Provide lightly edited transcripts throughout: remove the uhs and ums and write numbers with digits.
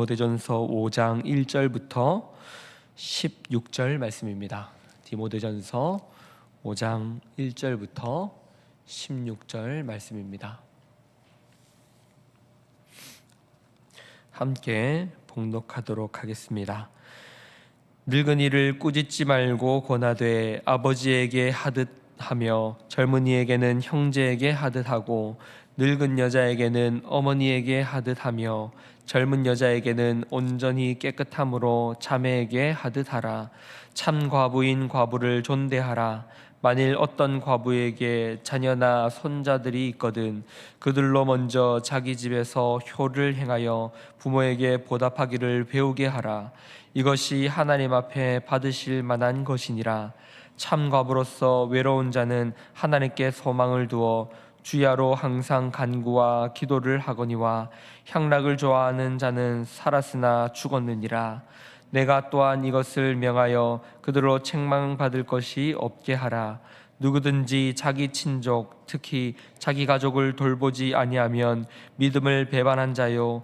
디모데전서 5장 1절부터 16절 말씀입니다. 디모데전서 5장 1절부터 16절 말씀입니다. 함께 봉독하도록 하겠습니다. 늙은이를 꾸짖지 말고 권하되 아버지에게 하듯 하며 젊은이에게는 형제에게 하듯 하고 늙은 여자에게는 어머니에게 하듯 하며 젊은 여자에게는 온전히 깨끗함으로 자매에게 하듯 하라. 참 과부인 과부를 존대하라. 만일 어떤 과부에게 자녀나 손자들이 있거든 그들로 먼저 자기 집에서 효를 행하여 부모에게 보답하기를 배우게 하라. 이것이 하나님 앞에 받으실 만한 것이니라. 참 과부로서 외로운 자는 하나님께 소망을 두어 주야로 항상 간구와 기도를 하거니와 향락을 좋아하는 자는 살았으나 죽었느니라. 내가 또한 이것을 명하여 그들로 책망받을 것이 없게 하라. 누구든지 자기 친족 특히 자기 가족을 돌보지 아니하면 믿음을 배반한 자요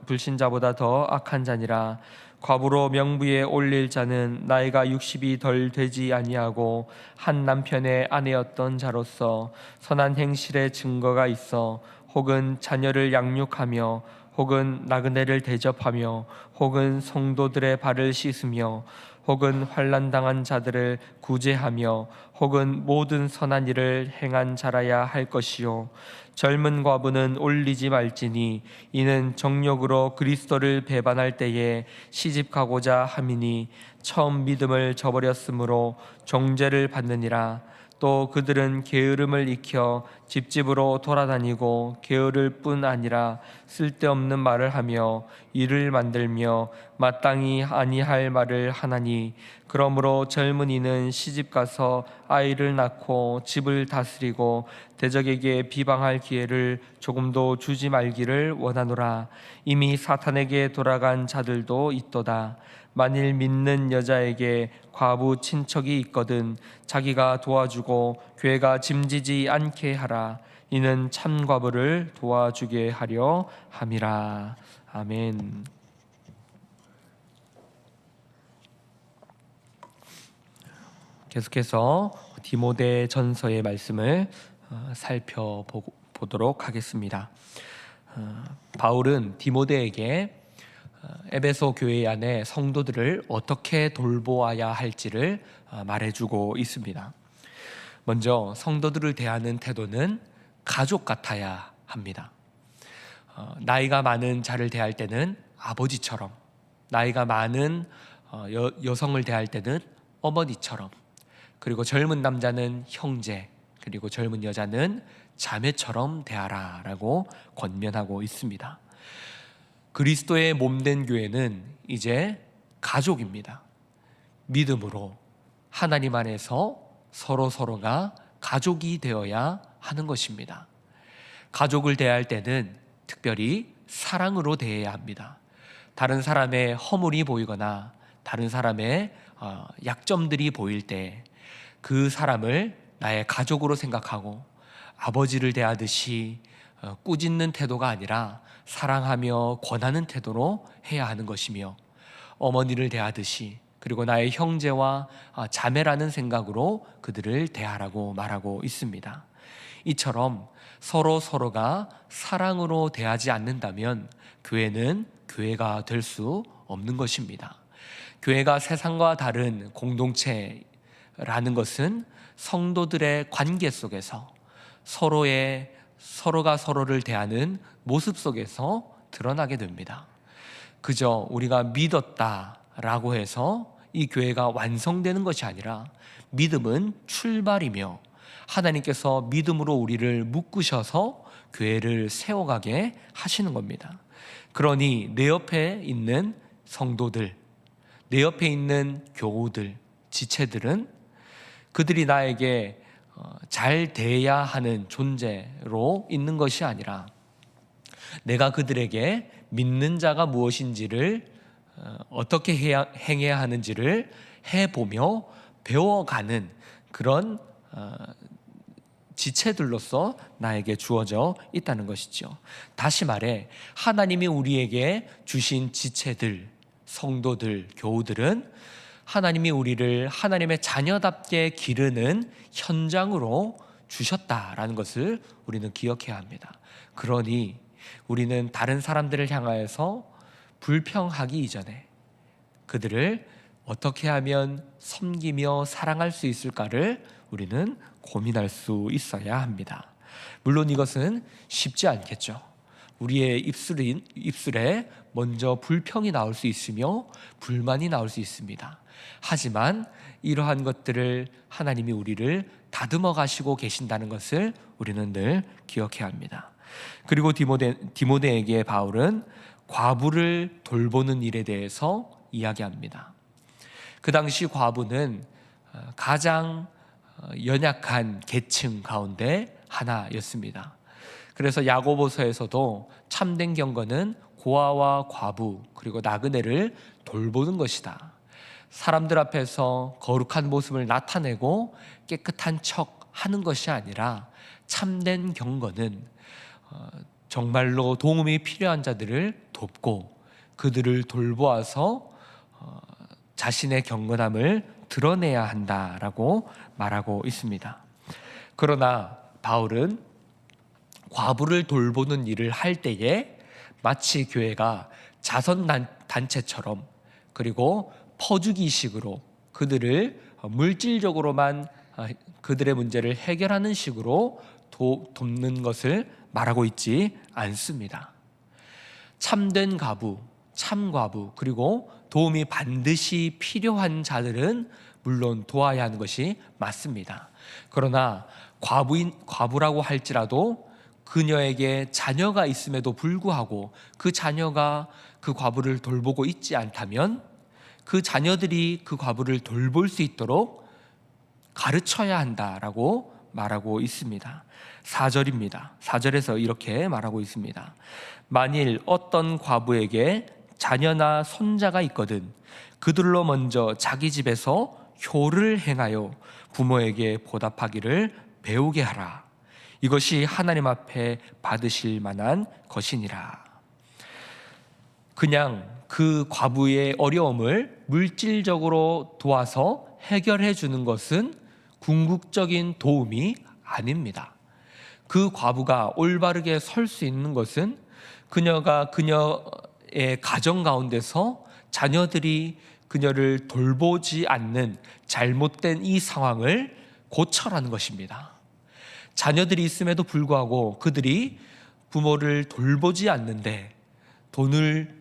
불신자보다 더 악한 자니라. 과부로 명부에 올릴 자는 나이가 60이 덜 되지 아니하고 한 남편의 아내였던 자로서 선한 행실의 증거가 있어 혹은 자녀를 양육하며 혹은 나그네를 대접하며 혹은 성도들의 발을 씻으며 혹은 환난당한 자들을 구제하며 혹은 모든 선한 일을 행한 자라야 할 것이요 젊은 과부는 올리지 말지니 이는 정욕으로 그리스도를 배반할 때에 시집가고자 함이니 처음 믿음을 저버렸으므로 정죄를 받느니라. 또 그들은 게으름을 익혀 집집으로 돌아다니고 게으를 뿐 아니라 쓸데없는 말을 하며 일을 만들며 마땅히 아니할 말을 하나니 그러므로 젊은이는 시집가서 아이를 낳고 집을 다스리고 대적에게 비방할 기회를 조금도 주지 말기를 원하노라. 이미 사탄에게 돌아간 자들도 있도다. 만일 믿는 여자에게 과부 친척이 있거든 자기가 도와주고 교회가 짐지지 않게 하라. 이는 참 과부를 도와주게 하려 함이라. 아멘. 계속해서 디모데전서의 말씀을 살펴보도록 하겠습니다. 바울은 디모데에게 에베소 교회 안에 성도들을 어떻게 돌보아야 할지를 말해주고 있습니다. 먼저 성도들을 대하는 태도는 가족 같아야 합니다. 나이가 많은 자를 대할 때는 아버지처럼, 나이가 많은 여성을 대할 때는 어머니처럼, 그리고 젊은 남자는 형제, 그리고 젊은 여자는 자매처럼 대하라라고 권면하고 있습니다. 그리스도의 몸된 교회는 이제 가족입니다. 믿음으로 하나님 안에서 서로가 가족이 되어야 하는 것입니다. 가족을 대할 때는 특별히 사랑으로 대해야 합니다. 다른 사람의 허물이 보이거나 다른 사람의 약점들이 보일 때 그 사람을 나의 가족으로 생각하고 아버지를 대하듯이 꾸짖는 태도가 아니라 사랑하며 권하는 태도로 해야 하는 것이며, 어머니를 대하듯이 그리고 나의 형제와 자매라는 생각으로 그들을 대하라고 말하고 있습니다. 이처럼 서로가 사랑으로 대하지 않는다면 교회는 교회가 될 수 없는 것입니다. 교회가 세상과 다른 공동체라는 것은 성도들의 관계 속에서 서로가 서로를 대하는 모습 속에서 드러나게 됩니다. 그저 우리가 믿었다라고 해서 이 교회가 완성되는 것이 아니라 믿음은 출발이며 하나님께서 믿음으로 우리를 묶으셔서 교회를 세워가게 하시는 겁니다. 그러니 내 옆에 있는 성도들, 내 옆에 있는 교우들, 지체들은 그들이 나에게 잘 대해야 하는 존재로 있는 것이 아니라 내가 그들에게 믿는 자가 무엇인지를 어떻게 행해야 하는지를 해보며 배워가는 그런 지체들로서 나에게 주어져 있다는 것이죠. 다시 말해 하나님이 우리에게 주신 지체들, 성도들, 교우들은 하나님이 우리를 하나님의 자녀답게 기르는 현장으로 주셨다라는 것을 우리는 기억해야 합니다. 그러니 우리는 다른 사람들을 향하여서 불평하기 이전에 그들을 어떻게 하면 섬기며 사랑할 수 있을까를 우리는 고민할 수 있어야 합니다. 물론 이것은 쉽지 않겠죠. 우리의 입술에 먼저 불평이 나올 수 있으며 불만이 나올 수 있습니다. 하지만 이러한 것들을 하나님이 우리를 다듬어 가시고 계신다는 것을 우리는 늘 기억해야 합니다. 그리고 디모데에게 바울은 과부를 돌보는 일에 대해서 이야기합니다. 그 당시 과부는 가장 연약한 계층 가운데 하나였습니다. 그래서 야고보서에서도 참된 경건은 고아와 과부 그리고 나그네를 돌보는 것이다. 사람들 앞에서 거룩한 모습을 나타내고 깨끗한 척 하는 것이 아니라 참된 경건은 정말로 도움이 필요한 자들을 돕고 그들을 돌보아서 자신의 경건함을 드러내야 한다라고 말하고 있습니다. 그러나 바울은 과부를 돌보는 일을 할 때에 마치 교회가 자선단체처럼 그리고 퍼주기식으로 그들을 물질적으로만 그들의 문제를 해결하는 식으로 돕는 것을 말하고 있지 않습니다. 참된 과부, 참과부 그리고 도움이 반드시 필요한 자들은 물론 도와야 하는 것이 맞습니다. 그러나 과부라고 할지라도 그녀에게 자녀가 있음에도 불구하고 그 자녀가 그 과부를 돌보고 있지 않다면 그 자녀들이 그 과부를 돌볼 수 있도록 가르쳐야 한다라고 말하고 있습니다. 4절입니다. 4절에서 이렇게 말하고 있습니다. 만일 어떤 과부에게 자녀나 손자가 있거든 그들로 먼저 자기 집에서 효를 행하여 부모에게 보답하기를 배우게 하라. 이것이 하나님 앞에 받으실 만한 것이니라. 그냥 그 과부의 어려움을 물질적으로 도와서 해결해 주는 것은 궁극적인 도움이 아닙니다. 그 과부가 올바르게 설 수 있는 것은 그녀가 그녀의 가정 가운데서 자녀들이 그녀를 돌보지 않는 잘못된 이 상황을 고쳐라는 것입니다. 자녀들이 있음에도 불구하고 그들이 부모를 돌보지 않는데 돈을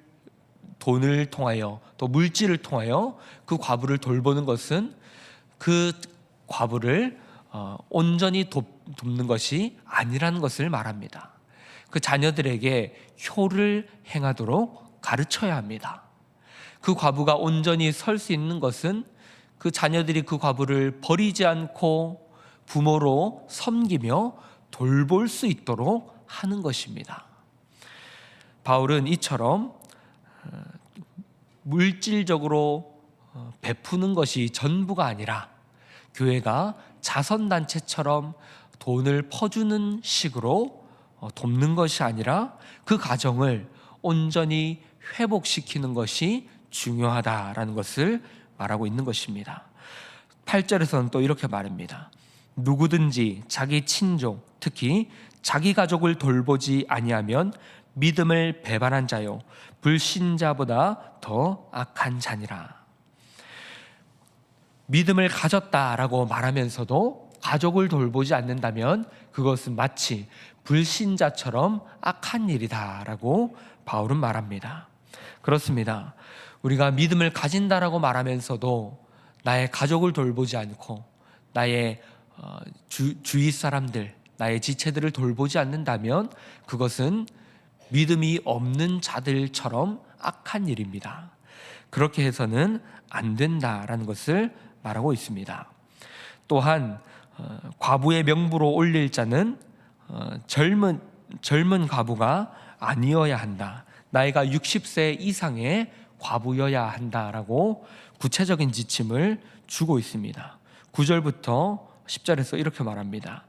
통하여 또 물질을 통하여 그 과부를 돌보는 것은 그 과부를 온전히 돕는 것이 아니라는 것을 말합니다. 그 자녀들에게 효를 행하도록 가르쳐야 합니다. 그 과부가 온전히 설 수 있는 것은 그 자녀들이 그 과부를 버리지 않고 부모로 섬기며 돌볼 수 있도록 하는 것입니다. 바울은 이처럼 물질적으로 베푸는 것이 전부가 아니라 교회가 자선단체처럼 돈을 퍼주는 식으로 돕는 것이 아니라 그 가정을 온전히 회복시키는 것이 중요하다라는 것을 말하고 있는 것입니다. 8절에서는 또 이렇게 말합니다. 누구든지 자기 친족, 특히 자기 가족을 돌보지 아니하면 믿음을 배반한 자요 불신자보다 더 악한 자니라. 믿음을 가졌다라고 말하면서도 가족을 돌보지 않는다면 그것은 마치 불신자처럼 악한 일이다라고 바울은 말합니다. 그렇습니다. 우리가 믿음을 가진다라고 말하면서도 나의 가족을 돌보지 않고 나의 주위 사람들, 나의 지체들을 돌보지 않는다면 그것은 믿음이 없는 자들처럼 악한 일입니다. 그렇게 해서는 안 된다라는 것을 말하고 있습니다. 또한 과부의 명부로 올릴 자는 젊은 과부가 아니어야 한다. 나이가 60세 이상의 과부여야 한다라고 구체적인 지침을 주고 있습니다. 9절부터 10절에서 이렇게 말합니다.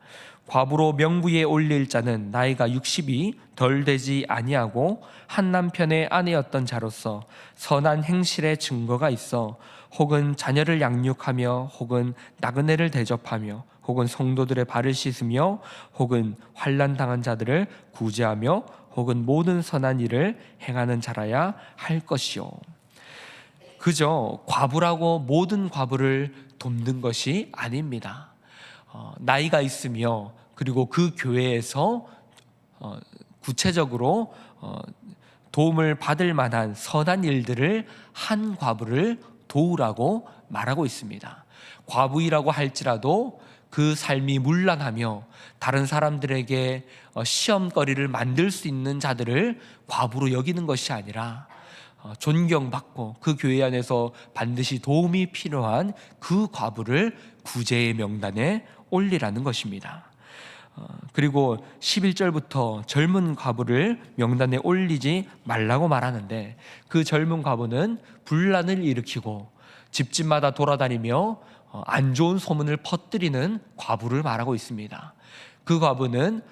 과부로 명부에 올릴 자는 나이가 60이 덜 되지 아니하고 한 남편의 아내였던 자로서 선한 행실의 증거가 있어 혹은 자녀를 양육하며 혹은 나그네를 대접하며 혹은 성도들의 발을 씻으며 혹은 환난 당한 자들을 구제하며 혹은 모든 선한 일을 행하는 자라야 할 것이요. 그저 과부라고 모든 과부를 돕는 것이 아닙니다. 나이가 있으며 그리고 그 교회에서 구체적으로 도움을 받을 만한 선한 일들을 한 과부를 도우라고 말하고 있습니다. 과부이라고 할지라도 그 삶이 문란하며 다른 사람들에게 시험거리를 만들 수 있는 자들을 과부로 여기는 것이 아니라 존경받고 그 교회 안에서 반드시 도움이 필요한 그 과부를 구제의 명단에 올리라는 것입니다. 그리고 11절부터 젊은 과부를 명단에 올리지 말라고 말하는데, 그 젊은 과부는 분란을 일으키고 집집마다 돌아다니며 안 좋은 소문을 퍼뜨리는 과부를 말하고 있습니다. 그 과부는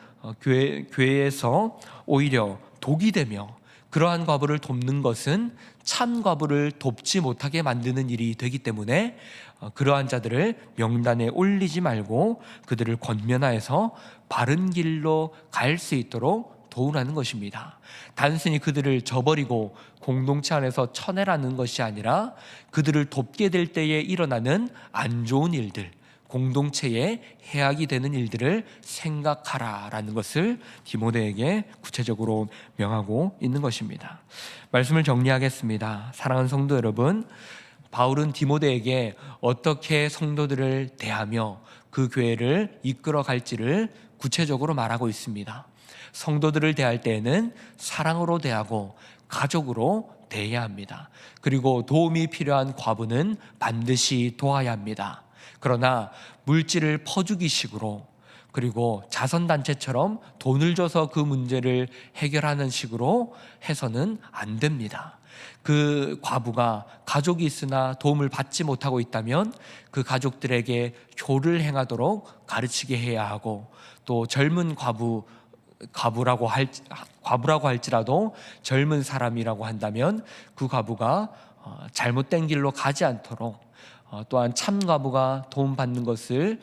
교회에서 오히려 독이 되며, 그러한 과부를 돕는 것은 참 과부를 돕지 못하게 만드는 일이 되기 때문에 그러한 자들을 명단에 올리지 말고 그들을 권면하여서 바른 길로 갈 수 있도록 도우라는 것입니다. 단순히 그들을 저버리고 공동체 안에서 쳐내라는 것이 아니라 그들을 돕게 될 때에 일어나는 안 좋은 일들, 공동체에 해악이 되는 일들을 생각하라라는 것을 디모데에게 구체적으로 명하고 있는 것입니다. 말씀을 정리하겠습니다. 사랑하는 성도 여러분, 바울은 디모데에게 어떻게 성도들을 대하며 그 교회를 이끌어 갈지를 구체적으로 말하고 있습니다. 성도들을 대할 때에는 사랑으로 대하고 가족으로 대해야 합니다. 그리고 도움이 필요한 과부는 반드시 도와야 합니다. 그러나 물질을 퍼주기식으로, 그리고 자선단체처럼 돈을 줘서 그 문제를 해결하는 식으로 해서는 안 됩니다. 그 과부가 가족이 있으나 도움을 받지 못하고 있다면 그 가족들에게 효를 행하도록 가르치게 해야 하고, 또 젊은 과부라고 할지라도 젊은 사람이라고 한다면 그 과부가 잘못된 길로 가지 않도록, 또한 참 과부가 도움받는 것을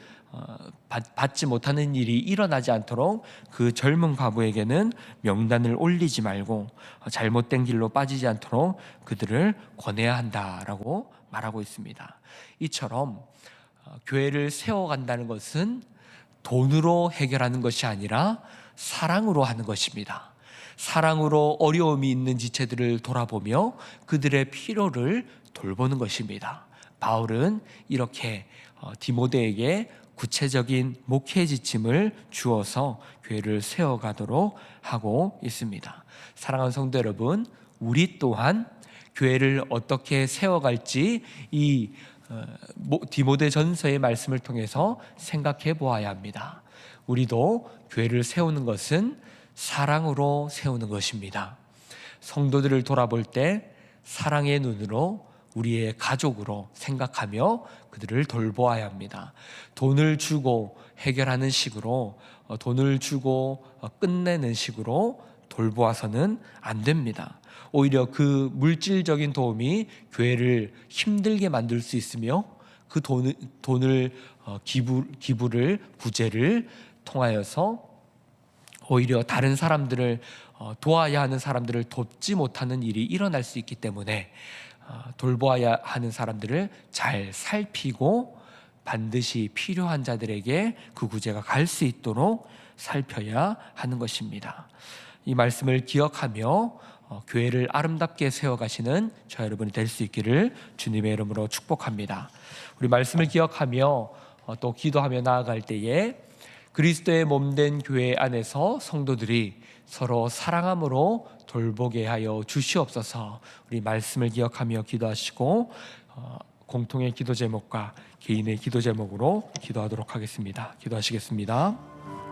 받지 못하는 일이 일어나지 않도록 그 젊은 과부에게는 명단을 올리지 말고 잘못된 길로 빠지지 않도록 그들을 권해야 한다라고 말하고 있습니다. 이처럼 교회를 세워간다는 것은 돈으로 해결하는 것이 아니라 사랑으로 하는 것입니다. 사랑으로 어려움이 있는 지체들을 돌아보며 그들의 필요를 돌보는 것입니다. 바울은 이렇게 디모데에게 구체적인 목회 지침을 주어서 교회를 세워가도록 하고 있습니다. 사랑하는 성도 여러분, 우리 또한 교회를 어떻게 세워갈지 이 디모데 전서의 말씀을 통해서 생각해 보아야 합니다. 우리도 교회를 세우는 것은 사랑으로 세우는 것입니다. 성도들을 돌아볼 때 사랑의 눈으로, 우리의 가족으로 생각하며 그들을 돌보아야 합니다. 돈을 주고 해결하는 식으로, 돈을 주고 끝내는 식으로 돌보아서는 안 됩니다. 오히려 그 물질적인 도움이 교회를 힘들게 만들 수 있으며, 그 돈을 기부를, 구제를 통하여서 오히려 다른 사람들을 도와야 하는 사람들을 돕지 못하는 일이 일어날 수 있기 때문에 돌보아야 하는 사람들을 잘 살피고 반드시 필요한 자들에게 그 구제가 갈 수 있도록 살펴야 하는 것입니다. 이 말씀을 기억하며 교회를 아름답게 세워가시는 저 여러분이 될 수 있기를 주님의 이름으로 축복합니다. 우리 말씀을 기억하며 또 기도하며 나아갈 때에 그리스도의 몸된 교회 안에서 성도들이 서로 사랑함으로 돌보게 하여 주시옵소서. 우리 말씀을 기억하며 기도하시고 공통의 기도 제목과 개인의 기도 제목으로 기도하도록 하겠습니다. 기도하시겠습니다.